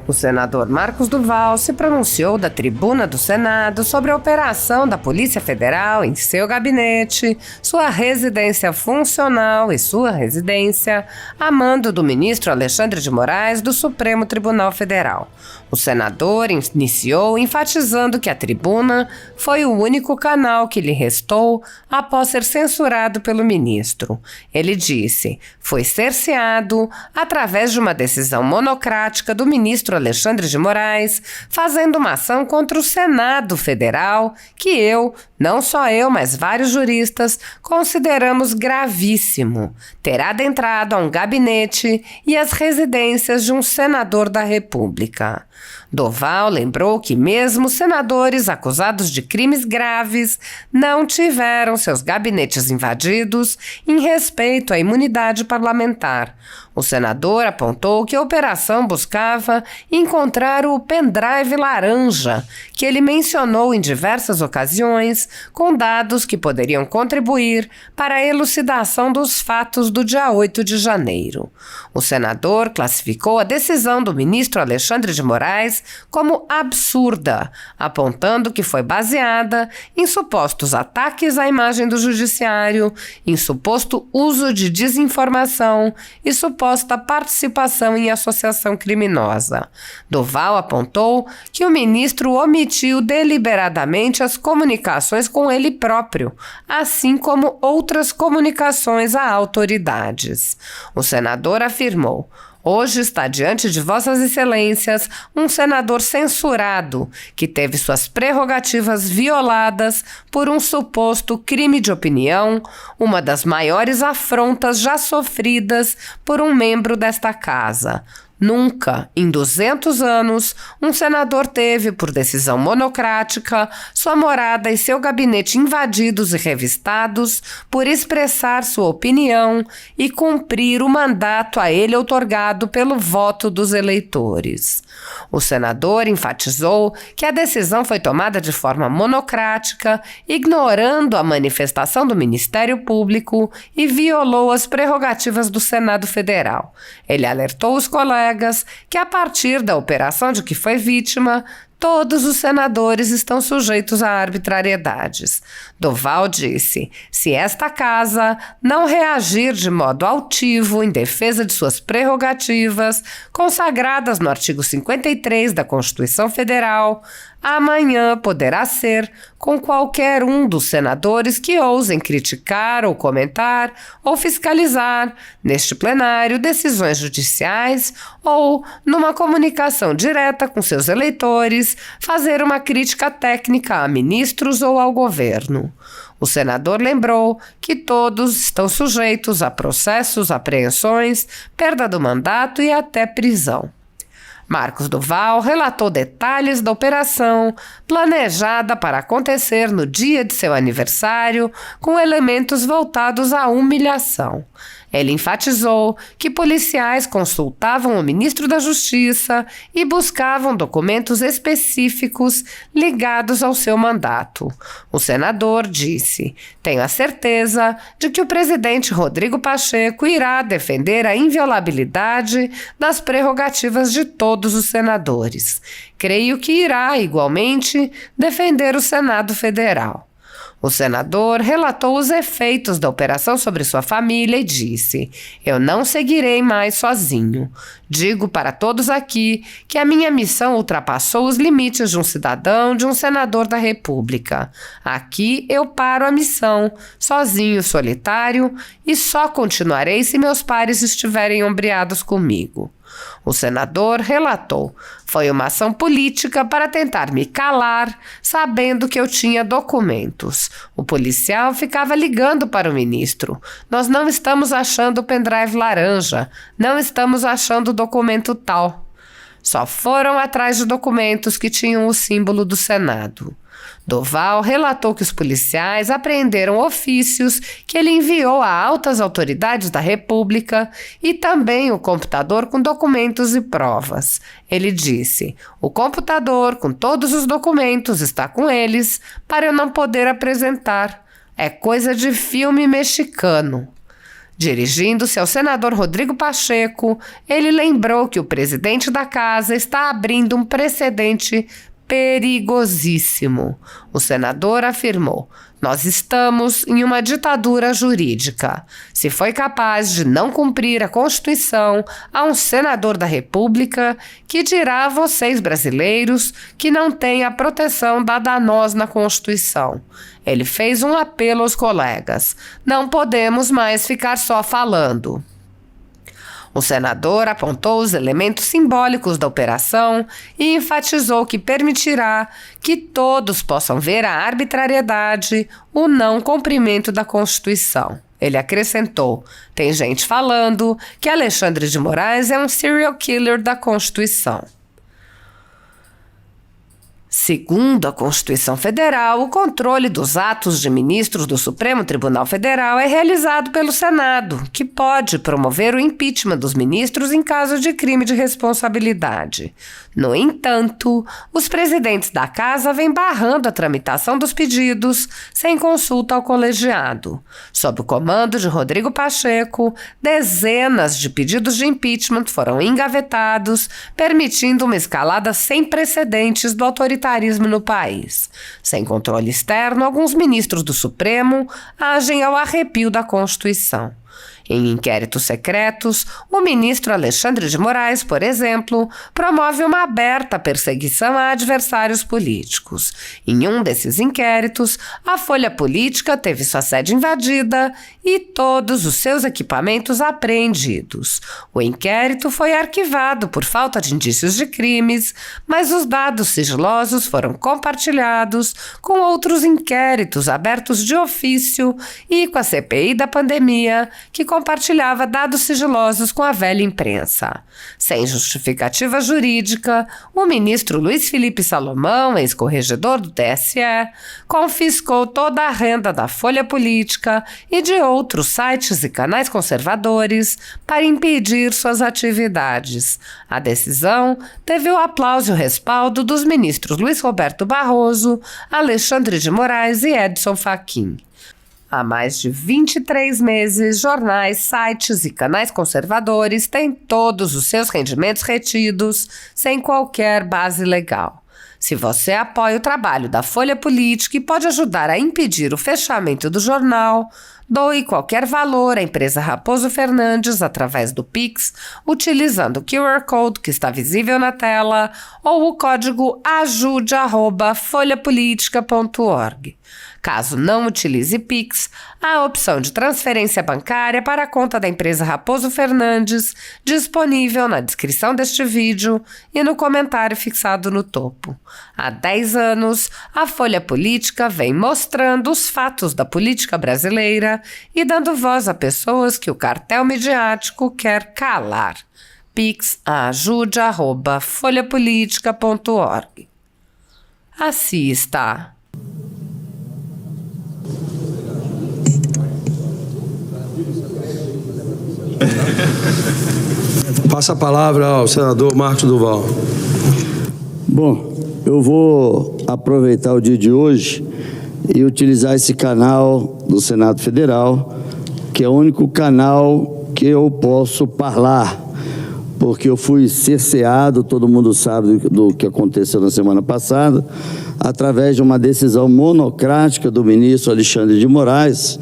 O senador Marcos Duval se pronunciou da tribuna do Senado sobre a operação da Polícia Federal em seu gabinete, sua residência funcional e sua residência, a mando do ministro Alexandre de Moraes do Supremo Tribunal Federal. O senador iniciou enfatizando que a tribuna foi o único canal que lhe restou após ser censurado pelo ministro. Ele disse: foi cerceado através de uma decisão monocrática do ministro Alexandre de Moraes, fazendo uma ação contra o Senado Federal, que não só eu, mas vários juristas, consideramos gravíssimo. Ter adentrado a um gabinete e as residências de um senador da República. Duval lembrou que mesmo senadores acusados de crimes graves não tiveram seus gabinetes invadidos em respeito à imunidade parlamentar. O senador apontou que a operação buscava encontrar o pendrive laranja, que ele mencionou em diversas ocasiões, com dados que poderiam contribuir para a elucidação dos fatos do dia 8 de janeiro. O senador classificou a decisão do ministro Alexandre de Moraes como absurda, apontando que foi baseada em supostos ataques à imagem do judiciário, em suposto uso de desinformação e suposta participação em associação criminosa. Duval apontou que o ministro omitiu deliberadamente as comunicações com ele próprio, assim como outras comunicações a autoridades. O senador afirmou: hoje está diante de Vossas Excelências um senador censurado que teve suas prerrogativas violadas por um suposto crime de opinião, uma das maiores afrontas já sofridas por um membro desta casa. Nunca, em 200 anos, um senador teve, por decisão monocrática, sua morada e seu gabinete invadidos e revistados por expressar sua opinião e cumprir o mandato a ele outorgado pelo voto dos eleitores. O senador enfatizou que a decisão foi tomada de forma monocrática, ignorando a manifestação do Ministério Público e violou as prerrogativas do Senado Federal. Ele alertou os colegas que, a partir da operação de que foi vítima, todos os senadores estão sujeitos a arbitrariedades. Duval disse: se esta casa não reagir de modo altivo em defesa de suas prerrogativas, consagradas no artigo 53 da Constituição Federal, amanhã poderá ser com qualquer um dos senadores que ousem criticar ou comentar ou fiscalizar, neste plenário, decisões judiciais ou, numa comunicação direta com seus eleitores, fazer uma crítica técnica a ministros ou ao governo. O senador lembrou que todos estão sujeitos a processos, apreensões, perda do mandato e até prisão. Marcos Duval relatou detalhes da operação planejada para acontecer no dia de seu aniversário, com elementos voltados à humilhação. Ele enfatizou que policiais consultavam o ministro da Justiça e buscavam documentos específicos ligados ao seu mandato. O senador disse: tenho a certeza de que o presidente Rodrigo Pacheco irá defender a inviolabilidade das prerrogativas de todos os senadores. Creio que irá, igualmente, defender o Senado Federal. O senador relatou os efeitos da operação sobre sua família e disse: eu não seguirei mais sozinho. Digo para todos aqui que a minha missão ultrapassou os limites de um cidadão, de um senador da República. Aqui eu paro a missão, sozinho, solitário, e só continuarei se meus pares estiverem ombreados comigo. O senador relatou: foi uma ação política para tentar me calar, sabendo que eu tinha documentos. O policial ficava ligando para o ministro: nós não estamos achando o pendrive laranja, não estamos achando o documento tal. Só foram atrás de documentos que tinham o símbolo do Senado. Duval relatou que os policiais apreenderam ofícios que ele enviou a altas autoridades da República e também o computador com documentos e provas. Ele disse: o computador com todos os documentos está com eles para eu não poder apresentar. É coisa de filme mexicano. Dirigindo-se ao senador Rodrigo Pacheco, ele lembrou que o presidente da casa está abrindo um precedente perigosíssimo. O senador afirmou: "Nós estamos em uma ditadura jurídica. Se foi capaz de não cumprir a Constituição a um senador da República, que dirá a vocês, brasileiros, que não têm a proteção dada a nós na Constituição." Ele fez um apelo aos colegas: "Não podemos mais ficar só falando." O senador apontou os elementos simbólicos da operação e enfatizou que permitirá que todos possam ver a arbitrariedade, o não cumprimento da Constituição. Ele acrescentou: "Tem gente falando que Alexandre de Moraes é um serial killer da Constituição." Segundo a Constituição Federal, o controle dos atos de ministros do Supremo Tribunal Federal é realizado pelo Senado, que pode promover o impeachment dos ministros em caso de crime de responsabilidade. No entanto, os presidentes da Casa vêm barrando a tramitação dos pedidos sem consulta ao colegiado. Sob o comando de Rodrigo Pacheco, dezenas de pedidos de impeachment foram engavetados, permitindo uma escalada sem precedentes do autoritarismo no país. Sem controle externo, alguns ministros do Supremo agem ao arrepio da Constituição. Em inquéritos secretos, o ministro Alexandre de Moraes, por exemplo, promove uma aberta perseguição a adversários políticos. Em um desses inquéritos, a Folha Política teve sua sede invadida e todos os seus equipamentos apreendidos. O inquérito foi arquivado por falta de indícios de crimes, mas os dados sigilosos foram compartilhados com outros inquéritos abertos de ofício e com a CPI da pandemia, que compartilhava dados sigilosos com a velha imprensa. Sem justificativa jurídica, o ministro Luiz Felipe Salomão, ex-corregedor do TSE, confiscou toda a renda da Folha Política e de outros sites e canais conservadores para impedir suas atividades. A decisão teve o aplauso e o respaldo dos ministros Luiz Roberto Barroso, Alexandre de Moraes e Edson Fachin. Há mais de 23 meses, jornais, sites e canais conservadores têm todos os seus rendimentos retidos sem qualquer base legal. Se você apoia o trabalho da Folha Política e pode ajudar a impedir o fechamento do jornal, doe qualquer valor à empresa Raposo Fernandes através do Pix, utilizando o QR Code que está visível na tela ou o código ajude@folhapolitica.org. Caso não utilize Pix, há a opção de transferência bancária para a conta da empresa Raposo Fernandes, disponível na descrição deste vídeo e no comentário fixado no topo. Há 10 anos, a Folha Política vem mostrando os fatos da política brasileira e dando voz a pessoas que o cartel midiático quer calar. Pix ajude@folhapolitica.org. Assim está. Passa a palavra ao senador Marcos Duval. Bom, eu vou aproveitar o dia de hoje e utilizar esse canal do Senado Federal, que é o único canal que eu posso falar, porque eu fui cerceado, todo mundo sabe do que aconteceu na semana passada, através de uma decisão monocrática do ministro Alexandre de Moraes,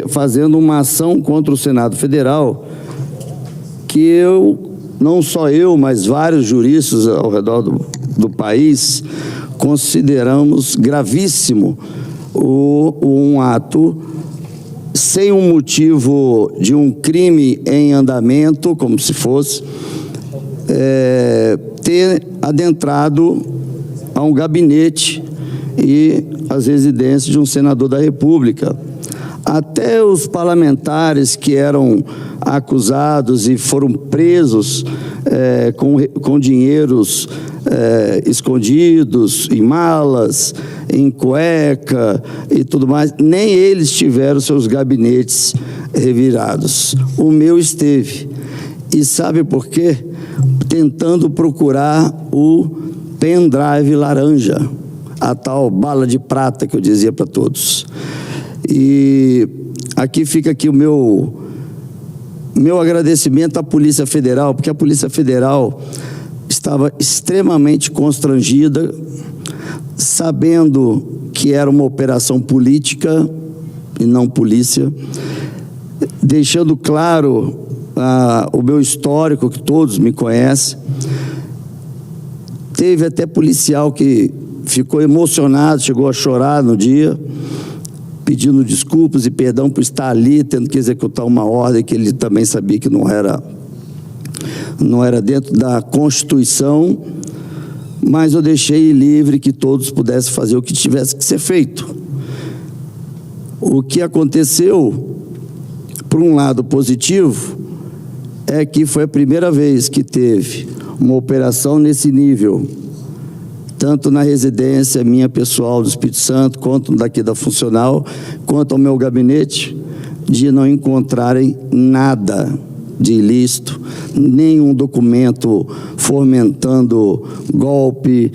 fazendo uma ação contra o Senado Federal, que não só eu, mas vários juristas ao redor do país, consideramos gravíssimo um ato sem um motivo de um crime em andamento, como se fosse, ter adentrado a um gabinete e as residências de um senador da República. Até os parlamentares que eram acusados e foram presos com dinheiros escondidos em malas, em cueca e tudo mais, nem eles tiveram seus gabinetes revirados. O meu esteve. E sabe por quê? Tentando procurar o pendrive laranja, a tal bala de prata que eu dizia para todos. E aqui fica aqui o meu agradecimento à Polícia Federal, porque a Polícia Federal estava extremamente constrangida, sabendo que era uma operação política e não polícia, deixando claro o meu histórico, que todos me conhecem. Teve até policial que ficou emocionado, chegou a chorar no dia, pedindo desculpas e perdão por estar ali, tendo que executar uma ordem que ele também sabia que não era dentro da Constituição, mas eu deixei livre que todos pudessem fazer o que tivesse que ser feito. O que aconteceu, por um lado positivo, é que foi a primeira vez que teve uma operação nesse nível, tanto na residência minha pessoal do Espírito Santo, quanto daqui da funcional, quanto ao meu gabinete, de não encontrarem nada de ilícito, nenhum documento fomentando golpe,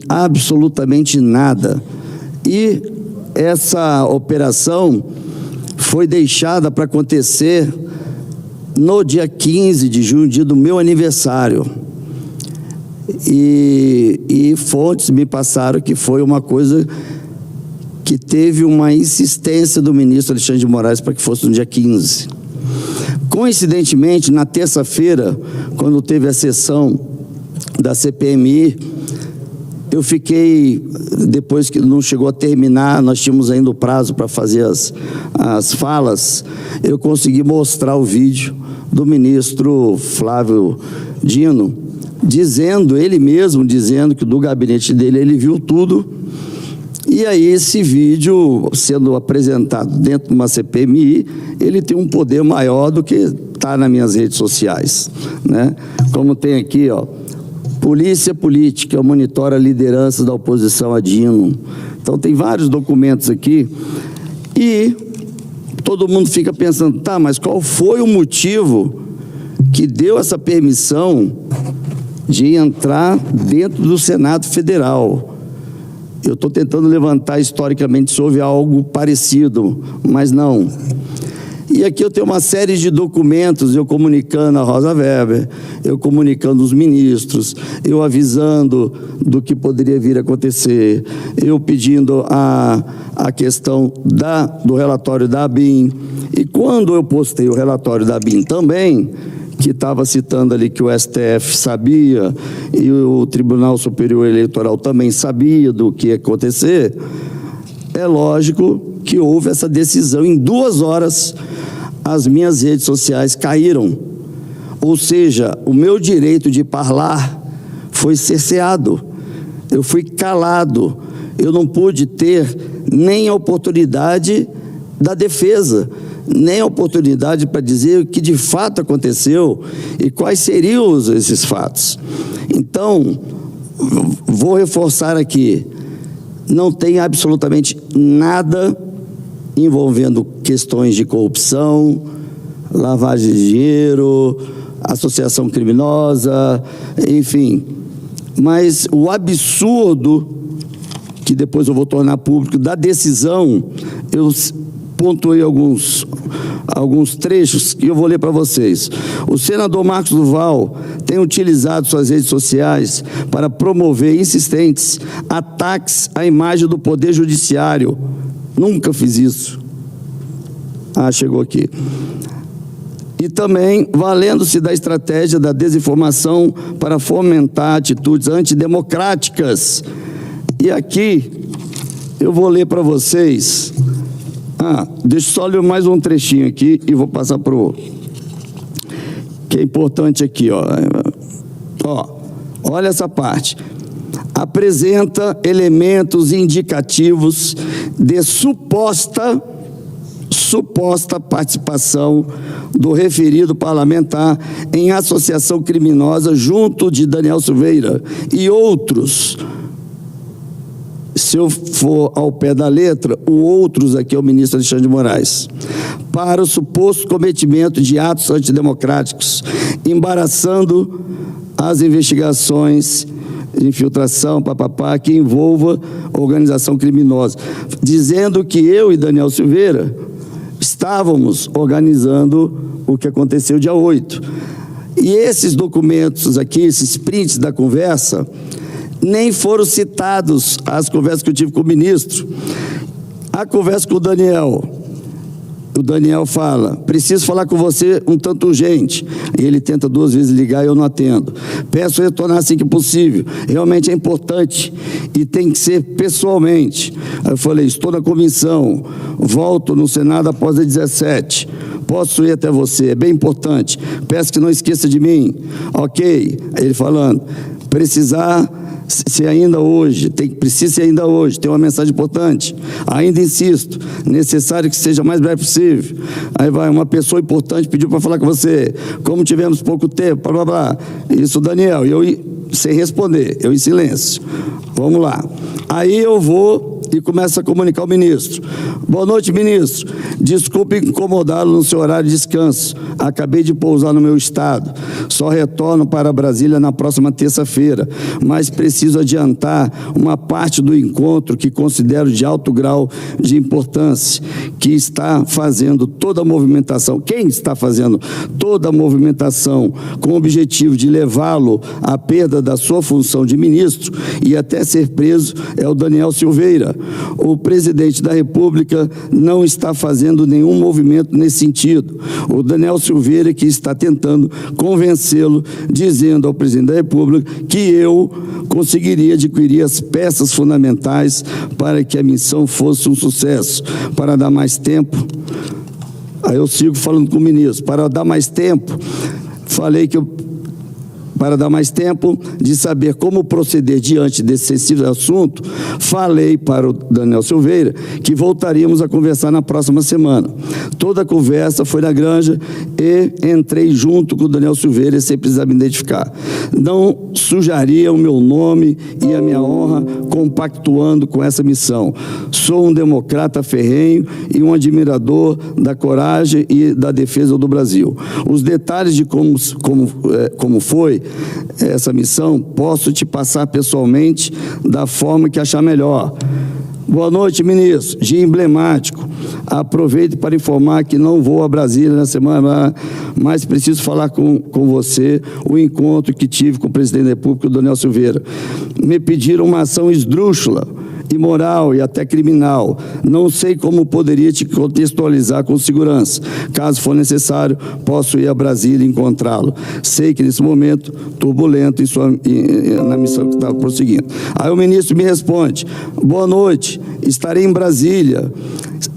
absolutamente nada. E essa operação foi deixada para acontecer no dia 15 de junho, dia do meu aniversário. E fontes me passaram que foi uma coisa que teve uma insistência do ministro Alexandre de Moraes para que fosse no dia 15. Coincidentemente, na terça-feira, quando teve a sessão da CPMI, eu fiquei, depois que não chegou a terminar, nós tínhamos ainda o prazo para fazer as falas, eu consegui mostrar o vídeo do ministro Flávio Dino, ele mesmo dizendo que do gabinete dele ele viu tudo. E aí esse vídeo, sendo apresentado dentro de uma CPMI, ele tem um poder maior do que está nas minhas redes sociais, né? Como tem aqui, ó, Polícia Política monitora lideranças da oposição a Dino. Então tem vários documentos aqui e todo mundo fica pensando, tá, mas qual foi o motivo que deu essa permissão de entrar dentro do Senado Federal? Eu estou tentando levantar historicamente se houve algo parecido, mas não. E aqui eu tenho uma série de documentos, eu comunicando a Rosa Weber, eu comunicando os ministros, eu avisando do que poderia vir a acontecer, eu pedindo a questão do relatório da ABIN. E quando eu postei o relatório da ABIN também, que estava citando ali que o STF sabia e o Tribunal Superior Eleitoral também sabia do que ia acontecer, é lógico que houve essa decisão. Em 2 horas, as minhas redes sociais caíram. Ou seja, o meu direito de falar foi cerceado. Eu fui calado. Eu não pude ter nem a oportunidade da defesa, nem a oportunidade para dizer o que de fato aconteceu e quais seriam esses fatos. Então, vou reforçar aqui, não tem absolutamente nada envolvendo questões de corrupção, lavagem de dinheiro, associação criminosa, enfim. Mas o absurdo, que depois eu vou tornar público, da decisão, eu pontuei alguns trechos que eu vou ler para vocês. O senador Marcos Duval tem utilizado suas redes sociais para promover insistentes ataques à imagem do Poder Judiciário. Nunca fiz isso. Chegou aqui. E também valendo-se da estratégia da desinformação para fomentar atitudes antidemocráticas. E aqui eu vou ler para vocês. Deixa eu só ler mais um trechinho aqui e vou passar para o que é importante aqui, ó. Olha essa parte. Apresenta elementos indicativos de suposta participação do referido parlamentar em associação criminosa junto de Daniel Silveira e outros. Se eu for ao pé da letra, o outros aqui é o ministro Alexandre de Moraes, para o suposto cometimento de atos antidemocráticos, embaraçando as investigações de infiltração, que envolva organização criminosa, dizendo que eu e Daniel Silveira estávamos organizando o que aconteceu dia 8. E esses documentos aqui, esses prints da conversa, nem foram citados as conversas que eu tive com o ministro. A conversa com o Daniel fala: preciso falar com você um tanto urgente. E ele tenta 2 vezes ligar e eu não atendo. Peço retornar assim que possível. Realmente é importante e tem que ser pessoalmente. Aí eu falei: estou na comissão, volto no Senado após as 17. Posso ir até você, é bem importante. Peço que não esqueça de mim. Ok. Aí ele falando: precisa ser ainda hoje, precisa ser ainda hoje, tem uma mensagem importante. Ainda insisto, necessário que seja o mais breve possível. Aí vai, uma pessoa importante pediu para falar com você, como tivemos pouco tempo, blá blá blá. Isso, Daniel, e eu sem responder, eu em silêncio. Vamos lá. Aí eu vou e começo a comunicar ao ministro: boa noite, ministro, desculpe incomodá-lo no seu horário de descanso, acabei de pousar no meu estado, só retorno para Brasília na próxima terça-feira, mas preciso adiantar uma parte do encontro que considero de alto grau de importância, que está fazendo toda a movimentação, quem está fazendo toda a movimentação com o objetivo de levá-lo à perda da sua função de ministro e até ser preso, é o Daniel Silveira. O presidente da República não está fazendo nenhum movimento nesse sentido. O Daniel Silveira que está tentando convencê-lo, dizendo ao presidente da República que eu conseguiria adquirir as peças fundamentais para que a missão fosse um sucesso. Para dar mais tempo, aí eu sigo falando com o ministro, para dar mais tempo, falei que para dar mais tempo de saber como proceder diante desse sensível assunto, falei para o Daniel Silveira que voltaríamos a conversar na próxima semana. Toda a conversa foi na Granja e entrei junto com o Daniel Silveira sem precisar me identificar. Não sujaria o meu nome e a minha honra compactuando com essa missão. Sou um democrata ferrenho e um admirador da coragem e da defesa do Brasil. Os detalhes de como foi essa missão, posso te passar pessoalmente da forma que achar melhor. Boa noite, ministro. Dia emblemático. Aproveito para informar que não vou a Brasília na semana, mas preciso falar com você o encontro que tive com o presidente da República, o Daniel Silveira. Me pediram uma ação esdrúxula, imoral e até criminal. Não sei como poderia te contextualizar com segurança. Caso for necessário, posso ir a Brasília e encontrá-lo. Sei que nesse momento turbulento na missão que estava prosseguindo. Aí o ministro me responde: boa noite, estarei em Brasília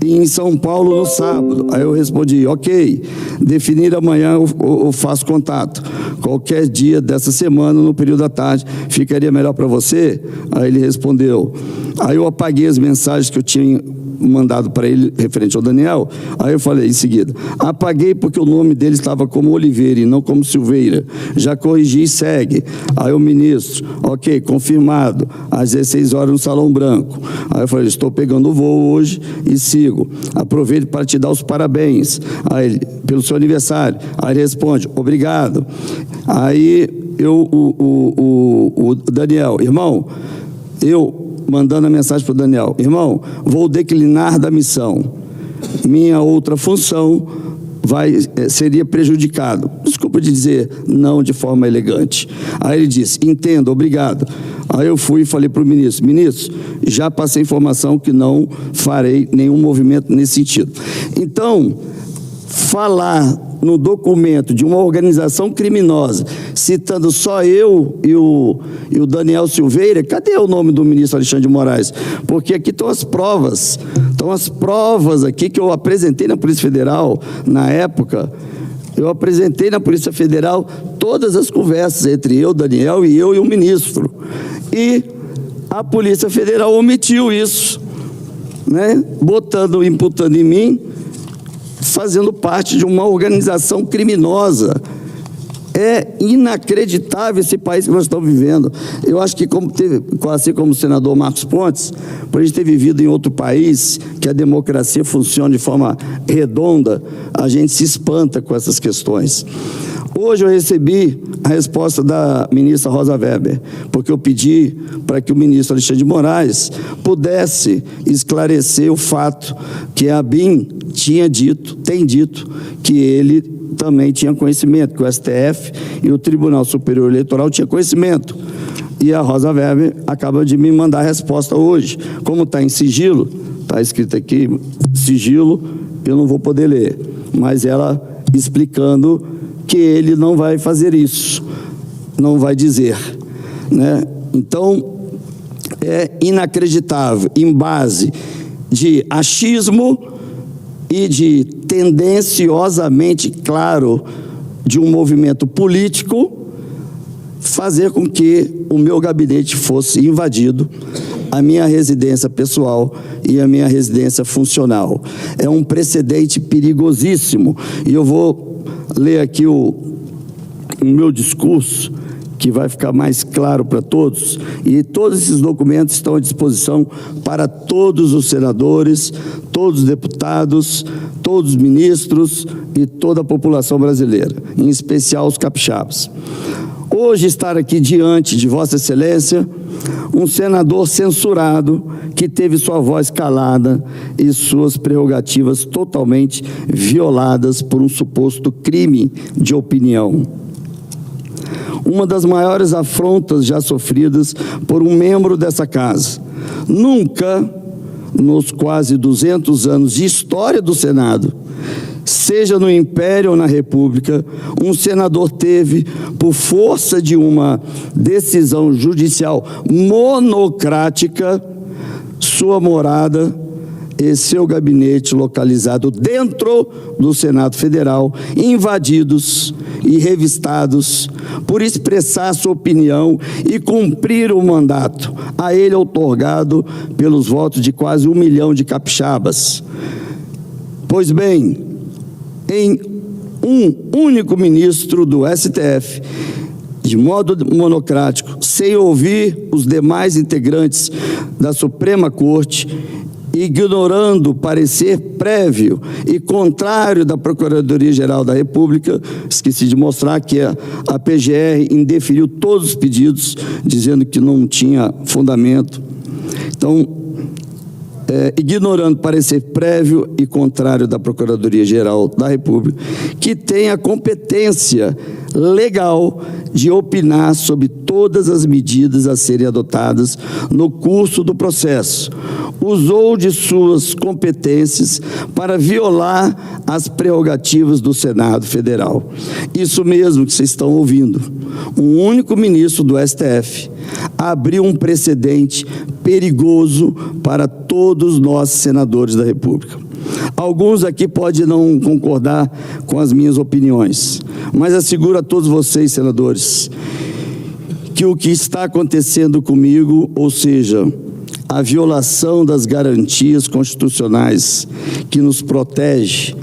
e em São Paulo no sábado. Aí eu respondi: ok, definir amanhã eu faço contato. Qualquer dia dessa semana, no período da tarde, ficaria melhor para você? Aí ele respondeu. Aí eu apaguei as mensagens que eu tinha mandado para ele referente ao Daniel. Aí eu falei em seguida: apaguei porque o nome dele estava como Oliveira e não como Silveira. Já corrigi e segue. Aí o ministro: ok, confirmado, às 16 horas no Salão Branco. Aí eu falei: estou pegando o voo hoje e sigo. Aproveito para te dar os parabéns aí, pelo seu aniversário. Aí ele responde: obrigado. Aí o Daniel: irmão, mandando a mensagem para o Daniel: irmão, vou declinar da missão. Minha outra função seria prejudicado. Desculpa de dizer não de forma elegante. Aí ele disse: entendo, obrigado. Aí eu fui e falei para o ministro: ministro, já passei informação que não farei nenhum movimento nesse sentido. Então, falar no documento de uma organização criminosa, citando só eu e o Daniel Silveira, cadê o nome do ministro Alexandre de Moraes? Porque aqui estão as provas aqui que eu apresentei na Polícia Federal, na época. Eu apresentei na Polícia Federal todas as conversas entre eu, Daniel, e o ministro. E a Polícia Federal omitiu isso, né? Imputando em mim, fazendo parte de uma organização criminosa. É inacreditável esse país que nós estamos vivendo. Eu acho que, assim como o senador Marcos Pontes, por a gente ter vivido em outro país, que a democracia funciona de forma redonda, a gente se espanta com essas questões. Hoje eu recebi a resposta da ministra Rosa Weber, porque eu pedi para que o ministro Alexandre de Moraes pudesse esclarecer o fato que a ABIN tem dito que ele também tinha conhecimento, que o STF e o Tribunal Superior Eleitoral tinham conhecimento. E a Rosa Weber acaba de me mandar a resposta hoje. Como está em sigilo, está escrito aqui, sigilo, eu não vou poder ler, mas ela explicando que ele não vai fazer isso, não vai dizer, né? Então, é inacreditável, em base de achismo e de tendenciosamente claro de um movimento político, fazer com que o meu gabinete fosse invadido, a minha residência pessoal e a minha residência funcional. É um precedente perigosíssimo, e eu vou ler aqui o meu discurso, que vai ficar mais claro para todos, e todos esses documentos estão à disposição para todos os senadores, todos os deputados, todos os ministros e toda a população brasileira, em especial os capixabas. Hoje estar aqui diante de Vossa Excelência, um senador censurado que teve sua voz calada e suas prerrogativas totalmente violadas por um suposto crime de opinião. Uma das maiores afrontas já sofridas por um membro dessa casa. Nunca, nos quase 200 anos de história do Senado, seja no Império ou na República, um senador teve, por força de uma decisão judicial monocrática, sua morada e seu gabinete localizado dentro do Senado Federal, invadidos e revistados por expressar sua opinião e cumprir o mandato a ele outorgado pelos votos de quase 1 milhão de capixabas. Pois bem, em um único ministro do STF, de modo monocrático, sem ouvir os demais integrantes da Suprema Corte, ignorando o parecer prévio e contrário da Procuradoria-Geral da República, esqueci de mostrar que a PGR indeferiu todos os pedidos, dizendo que não tinha fundamento. Então, ignorando parecer prévio e contrário da Procuradoria-Geral da República, que tem a competência legal de opinar sobre todas as medidas a serem adotadas no curso do processo, usou de suas competências para violar as prerrogativas do Senado Federal. Isso mesmo que vocês estão ouvindo. Um único ministro do STF abriu um precedente perigoso para todos nós, senadores da República. Alguns aqui podem não concordar com as minhas opiniões, mas asseguro a todos vocês, senadores, que o que está acontecendo comigo, ou seja, a violação das garantias constitucionais que nos protege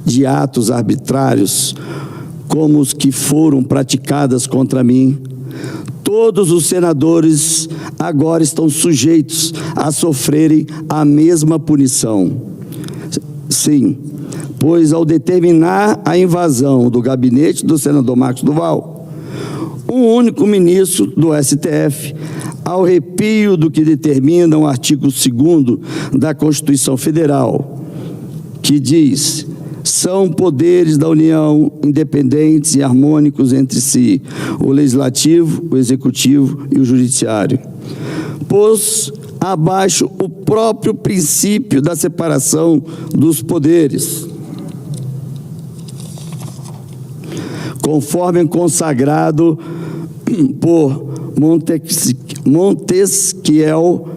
de atos arbitrários, como os que foram praticados contra mim, todos os senadores agora estão sujeitos a sofrerem a mesma punição. Sim, pois ao determinar a invasão do gabinete do senador Marcos Duval, um único ministro do STF, ao arrepio do que determina o artigo 2º da Constituição Federal, que diz: são poderes da União independentes e harmônicos entre si, o Legislativo, o Executivo e o Judiciário. Pôs abaixo o próprio princípio da separação dos poderes, conforme consagrado por Montesquieu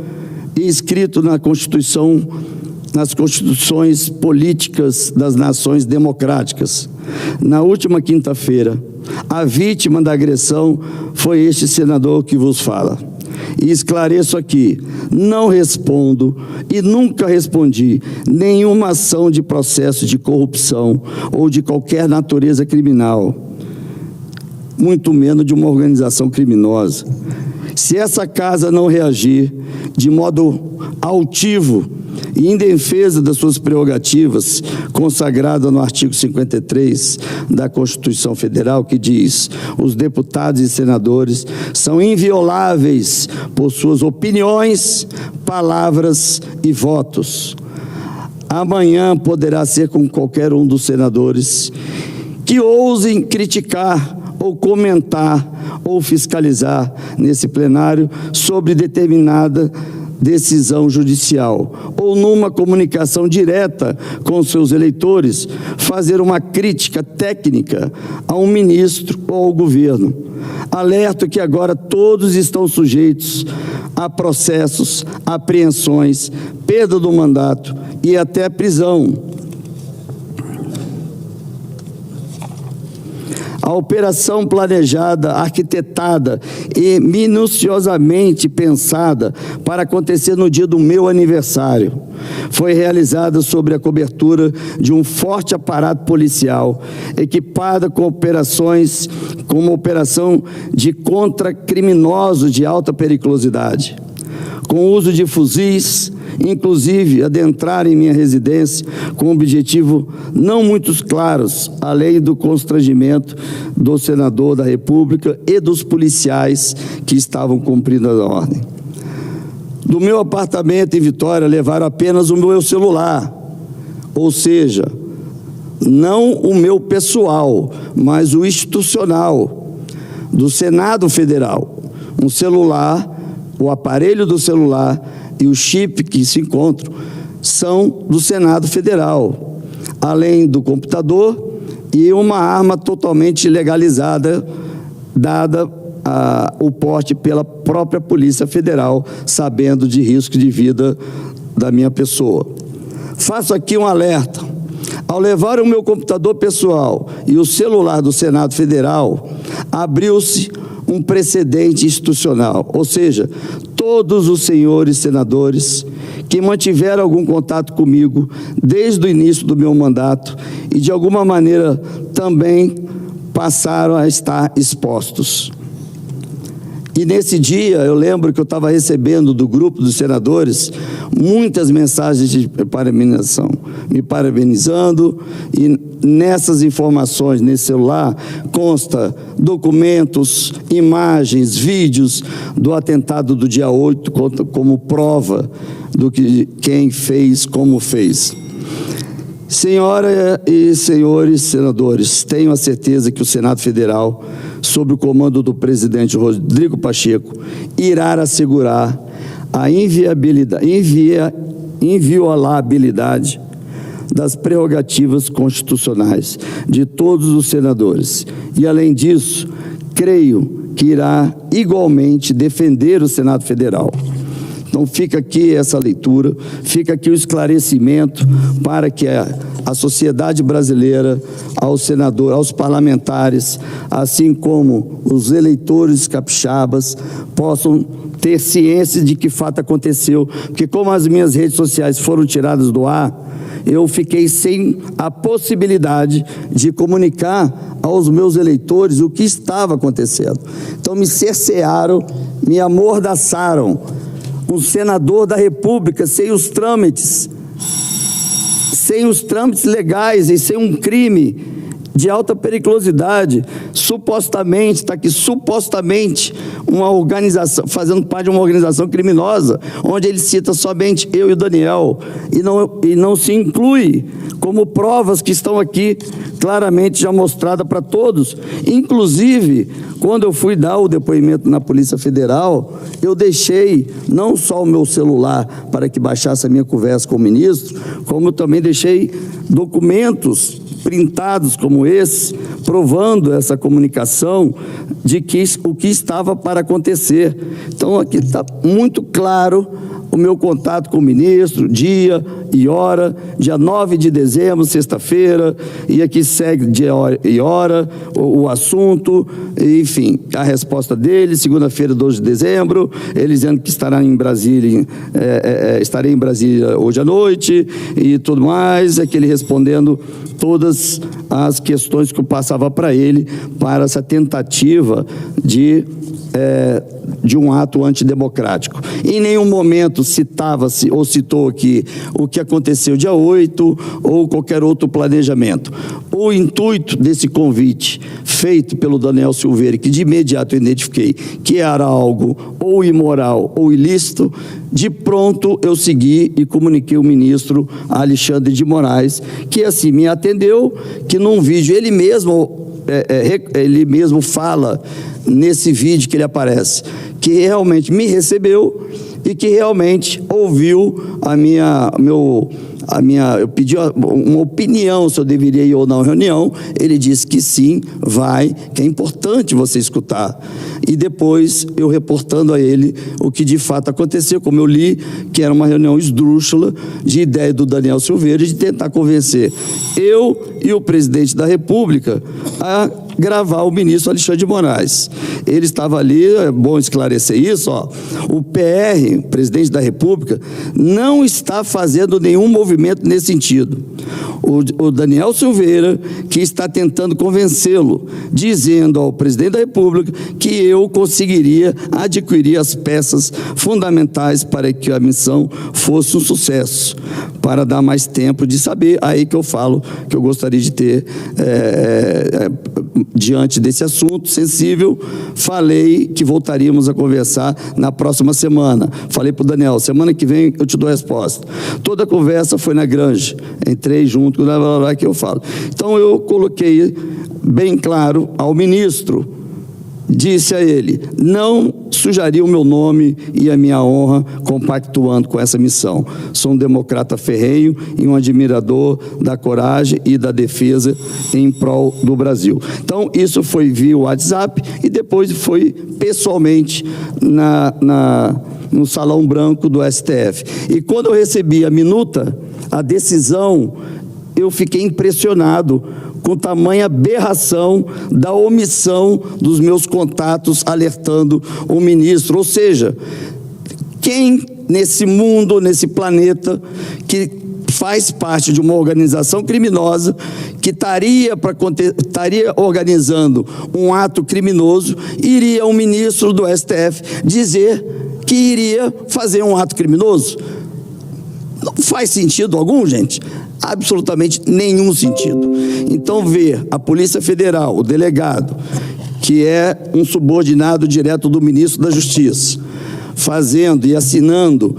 e escrito na Constituição, nas constituições políticas das nações democráticas. Na última quinta-feira, a vítima da agressão foi este senador que vos fala. E esclareço aqui, não respondo e nunca respondi nenhuma ação de processo de corrupção ou de qualquer natureza criminal. muito menos de uma organização criminosa. Se essa casa não reagir de modo altivo e em defesa das suas prerrogativas, consagrada no artigo 53 da Constituição Federal, que diz: os deputados e senadores são invioláveis por suas opiniões, palavras e votos. Amanhã poderá ser com qualquer um dos senadores que ousem criticar ou comentar ou fiscalizar nesse plenário sobre determinada decisão judicial, ou numa comunicação direta com seus eleitores, fazer uma crítica técnica a um ministro ou ao governo. Alerto que agora todos estão sujeitos a processos, apreensões, perda do mandato e até prisão. A operação planejada, arquitetada e minuciosamente pensada para acontecer no dia do meu aniversário foi realizada sob a cobertura de um forte aparato policial, equipada com operações, como operação de contra-criminosos de alta periculosidade, com uso de fuzis, inclusive adentrar em minha residência com objetivo não muito claros, além do constrangimento do senador da República e dos policiais que estavam cumprindo a ordem. Do meu apartamento em Vitória levaram apenas o meu celular, ou seja, não o meu pessoal, mas o institucional do Senado Federal. Um celular, o aparelho do celular e o chip que se encontram são do Senado Federal, além do computador e uma arma totalmente legalizada, dada o porte pela própria Polícia Federal, sabendo de risco de vida da minha pessoa. Faço aqui um alerta. Ao levar o meu computador pessoal e o celular do Senado Federal, abriu-se um precedente institucional, ou seja, todos os senhores senadores que mantiveram algum contato comigo desde o início do meu mandato e de alguma maneira também passaram a estar expostos. E nesse dia, eu lembro que eu estava recebendo do grupo dos senadores muitas mensagens de parabenização, me parabenizando, e nessas informações, nesse celular, consta documentos, imagens, vídeos do atentado do dia 8, como prova do que quem fez, como fez. Senhora e senhores senadores, tenho a certeza que o Senado Federal, sob o comando do presidente Rodrigo Pacheco, irá assegurar a inviolabilidade das prerrogativas constitucionais de todos os senadores. E, além disso, creio que irá igualmente defender o Senado Federal. Então fica aqui essa leitura, fica aqui o esclarecimento para que a sociedade brasileira, ao senador, aos parlamentares, assim como os eleitores capixabas, possam ter ciência de que fato aconteceu, porque como as minhas redes sociais foram tiradas do ar, eu fiquei sem a possibilidade de comunicar aos meus eleitores o que estava acontecendo. Então me cercearam, me amordaçaram. Um senador da República sem os trâmites legais e sem um crime de alta periculosidade, supostamente, está aqui, supostamente, uma organização, fazendo parte de uma organização criminosa, onde ele cita somente eu e o Daniel, e não se inclui como provas que estão aqui claramente já mostradas para todos. Inclusive, quando eu fui dar o depoimento na Polícia Federal, eu deixei não só o meu celular para que baixasse a minha conversa com o ministro, como eu também deixei documentos printados como esse, provando essa comunicação de que o que estava para acontecer. Então, aqui está muito claro o meu contato com o ministro, dia e hora, dia 9 de dezembro, sexta-feira, e aqui segue dia e hora, o assunto, enfim, a resposta dele, segunda-feira, 12 de dezembro, ele dizendo que estará em Brasília, estarei em Brasília hoje à noite, e tudo mais, aquele respondendo todas as questões que eu passava para ele, para essa tentativa de um ato antidemocrático. Em nenhum momento citava-se ou citou aqui o que aconteceu dia 8 ou qualquer outro planejamento. O intuito desse convite feito pelo Daniel Silveira, que de imediato eu identifiquei que era algo ou imoral ou ilícito, de pronto eu segui e comuniquei ao ministro Alexandre de Moraes, que assim me atendeu, que num vídeo ele mesmo fala nesse vídeo que ele aparece, que realmente me recebeu e que realmente ouviu eu pedi uma opinião se eu deveria ir ou não à reunião. Ele disse que sim, vai, que é importante você escutar. E depois eu reportando a ele o que de fato aconteceu, como eu li, que era uma reunião esdrúxula de ideia do Daniel Silveira de tentar convencer eu e o presidente da República a gravar o ministro Alexandre de Moraes. Ele estava ali, é bom esclarecer isso, o PR, o presidente da República, não está fazendo nenhum movimento nesse sentido. O Daniel Silveira, que está tentando convencê-lo, dizendo ao presidente da República que eu conseguiria adquirir as peças fundamentais para que a missão fosse um sucesso, para dar mais tempo de saber. Aí que eu falo que eu gostaria de ter, diante desse assunto sensível, falei que voltaríamos a conversar na próxima semana. Falei para o Daniel, semana que vem eu te dou a resposta. Toda a conversa foi na Granja, entrei junto, que eu falo. Então eu coloquei bem claro ao ministro, disse a ele, não sujaria o meu nome e a minha honra compactuando com essa missão. Sou um democrata ferrenho e um admirador da coragem e da defesa em prol do Brasil. Então, isso foi via WhatsApp e depois foi pessoalmente no Salão Branco do STF. E quando eu recebi a minuta, a decisão, eu fiquei impressionado com tamanha aberração da omissão dos meus contatos alertando o ministro. Ou seja, quem nesse mundo, nesse planeta, que faz parte de uma organização criminosa, que estaria organizando um ato criminoso, iria um ministro do STF dizer que iria fazer um ato criminoso? Não faz sentido algum, gente? Absolutamente nenhum sentido. Então, ver a Polícia Federal, o delegado, que é um subordinado direto do ministro da Justiça, fazendo e assinando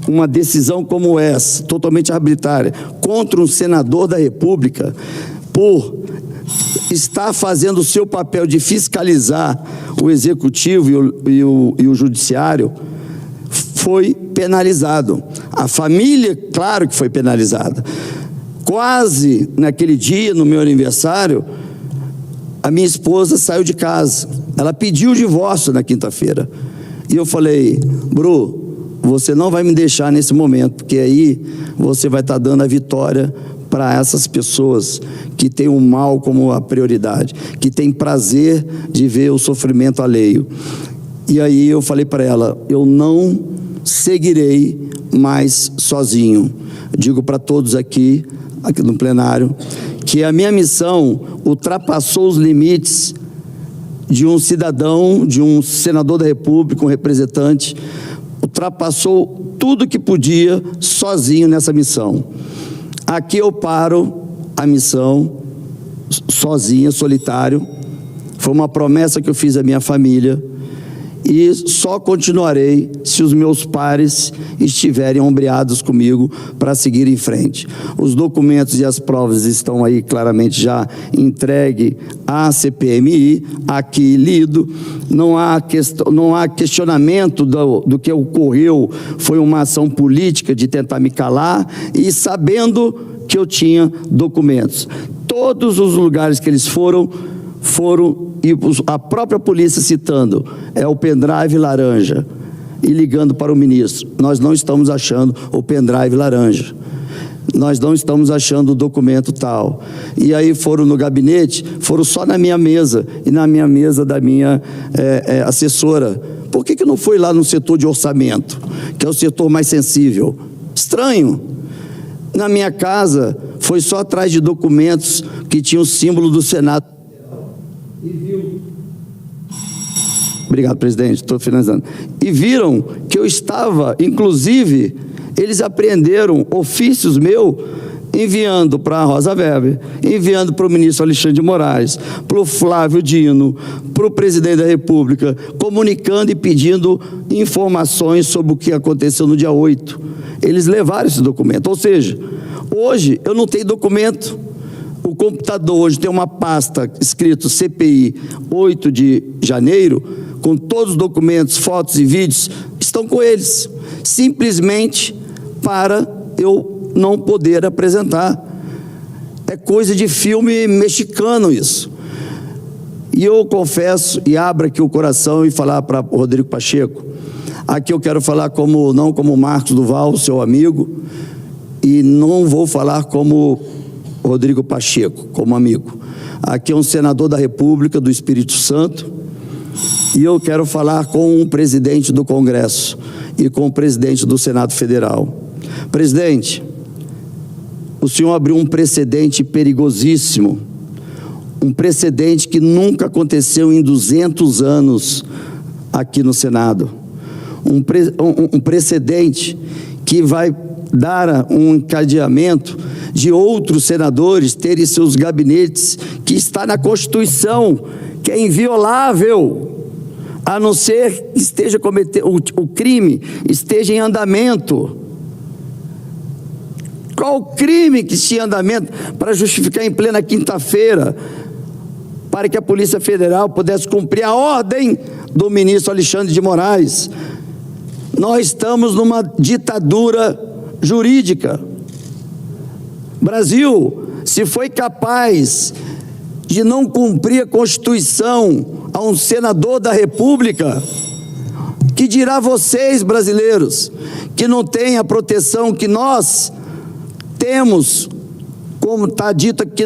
uma decisão como essa, totalmente arbitrária, contra um senador da República, por estar fazendo o seu papel de fiscalizar o Executivo e o Judiciário, foi penalizado. A família, claro que foi penalizada. Quase naquele dia, no meu aniversário, a minha esposa saiu de casa. Ela pediu o divórcio na quinta-feira. E eu falei, Bru, você não vai me deixar nesse momento, porque aí você vai estar dando a vitória para essas pessoas que têm o mal como a prioridade, que têm prazer de ver o sofrimento alheio. E aí eu falei para ela, eu não seguirei mais sozinho. Digo para todos aqui no plenário, que a minha missão ultrapassou os limites de um cidadão, de um senador da República, um representante, ultrapassou tudo que podia sozinho nessa missão. Aqui eu paro a missão sozinha, solitário. Foi uma promessa que eu fiz à minha família e só continuarei se os meus pares estiverem ombreados comigo para seguir em frente. Os documentos e as provas estão aí claramente já entregue à CPMI, aqui lido. Não há questionamento do que ocorreu, foi uma ação política de tentar me calar e sabendo que eu tinha documentos. Todos os lugares que eles foram, e a própria polícia citando, é o pendrive laranja, e ligando para o ministro, nós não estamos achando o pendrive laranja, nós não estamos achando o documento tal. E aí foram no gabinete, foram só na minha mesa, e na minha mesa da minha assessora. Por que não foi lá no setor de orçamento, que é o setor mais sensível? Estranho. Na minha casa, foi só atrás de documentos que tinham o símbolo do Senado. E viu... Obrigado, presidente, estou finalizando. E viram que eu estava, inclusive, eles apreenderam ofícios meus, enviando para a Rosa Weber, enviando para o ministro Alexandre de Moraes, para o Flávio Dino, para o presidente da República, comunicando e pedindo informações sobre o que aconteceu no dia 8. Eles levaram esse documento, ou seja, hoje eu não tenho documento. O computador hoje tem uma pasta escrito CPI 8 de janeiro, com todos os documentos, fotos e vídeos, estão com eles, simplesmente para eu não poder apresentar. É coisa de filme mexicano isso. E eu confesso, e abro aqui o coração e falar para o Rodrigo Pacheco, aqui eu quero falar não como Marcos Duval, seu amigo, e não vou falar como Rodrigo Pacheco, como amigo. Aqui é um senador da República do Espírito Santo, e eu quero falar com o presidente do Congresso e com o presidente do Senado Federal. Presidente, o senhor abriu um precedente perigosíssimo, um precedente que nunca aconteceu em 200 anos aqui no Senado. Um precedente que vai dar um encadeamento de outros senadores terem seus gabinetes, que está na Constituição, que é inviolável, a não ser que esteja cometendo o crime, esteja em andamento. Qual o crime que esteja em andamento para justificar em plena quinta-feira, para que a Polícia Federal pudesse cumprir a ordem do ministro Alexandre de Moraes? Nós estamos numa ditadura jurídica. Brasil, se foi capaz de não cumprir a Constituição a um senador da República, que dirá vocês, brasileiros, que não têm a proteção que nós temos, como está dito aqui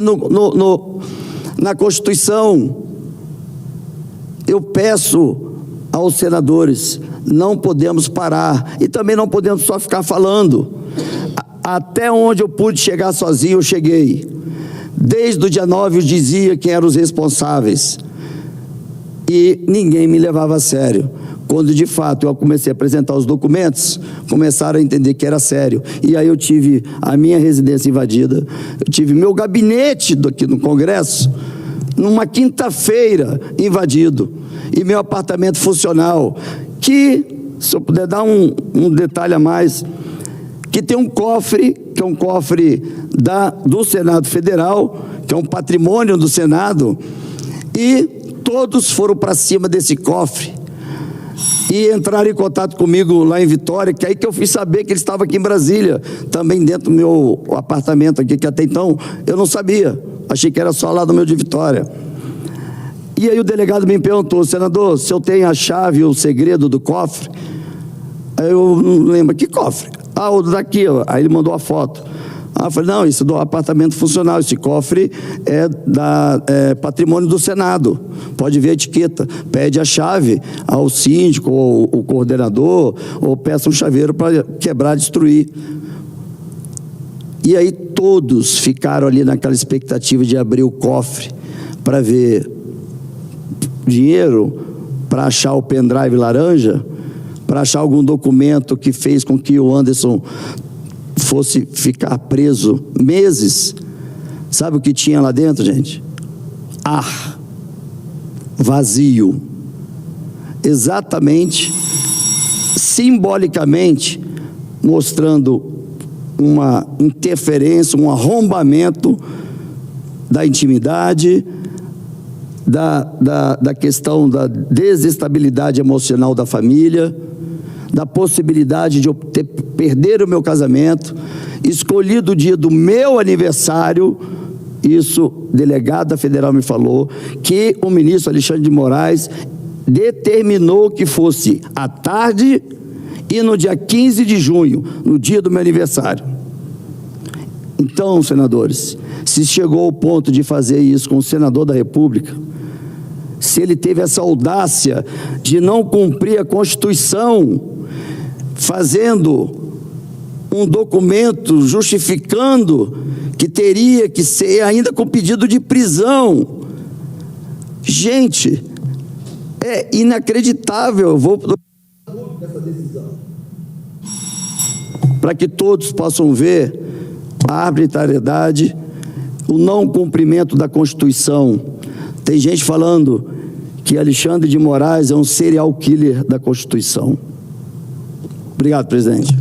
na Constituição. Eu peço aos senadores, não podemos parar, e também não podemos só ficar falando. Até onde eu pude chegar sozinho, eu cheguei. Desde o dia 9 eu dizia quem eram os responsáveis, e ninguém me levava a sério. Quando de fato eu comecei a apresentar os documentos, começaram a entender que era sério. E aí eu tive a minha residência invadida, eu tive meu gabinete aqui no Congresso, numa quinta-feira, invadido, e meu apartamento funcional, que, se eu puder dar um detalhe a mais, que tem um cofre, que é um cofre do Senado Federal, que é um patrimônio do Senado, e todos foram para cima desse cofre e entraram em contato comigo lá em Vitória, que é aí que eu fui saber que ele estava aqui em Brasília, também dentro do meu apartamento aqui, que até então eu não sabia, achei que era só lá no meu de Vitória. E aí o delegado me perguntou: senador, se eu tenho a chave ou o segredo do cofre? Aí eu não lembro, que cofre? Ah, o daqui, ó. Aí ele mandou a foto. Ah, eu falei, não, isso é do apartamento funcional, esse cofre é patrimônio do Senado, pode ver a etiqueta, pede a chave ao síndico, ou o coordenador, ou peça um chaveiro para quebrar, destruir. E aí todos ficaram ali naquela expectativa de abrir o cofre para ver dinheiro, para achar o pendrive laranja, para achar algum documento que fez com que o Anderson fosse ficar preso meses. Sabe o que tinha lá dentro, gente? Ar vazio. Exatamente, simbolicamente, mostrando uma interferência, um arrombamento da intimidade, da questão da desestabilidade emocional da família, da possibilidade de eu perder o meu casamento, escolhido o dia do meu aniversário. Isso, delegada federal me falou, que o ministro Alexandre de Moraes determinou que fosse à tarde e no dia 15 de junho, no dia do meu aniversário. Então, senadores, se chegou ao ponto de fazer isso com o senador da República, se ele teve essa audácia de não cumprir a Constituição, fazendo um documento justificando que teria que ser ainda com pedido de prisão. Gente, é inacreditável. Eu vou dessa decisão para que todos possam ver a arbitrariedade, o não cumprimento da Constituição. Tem gente falando que Alexandre de Moraes é um serial killer da Constituição. Obrigado, presidente.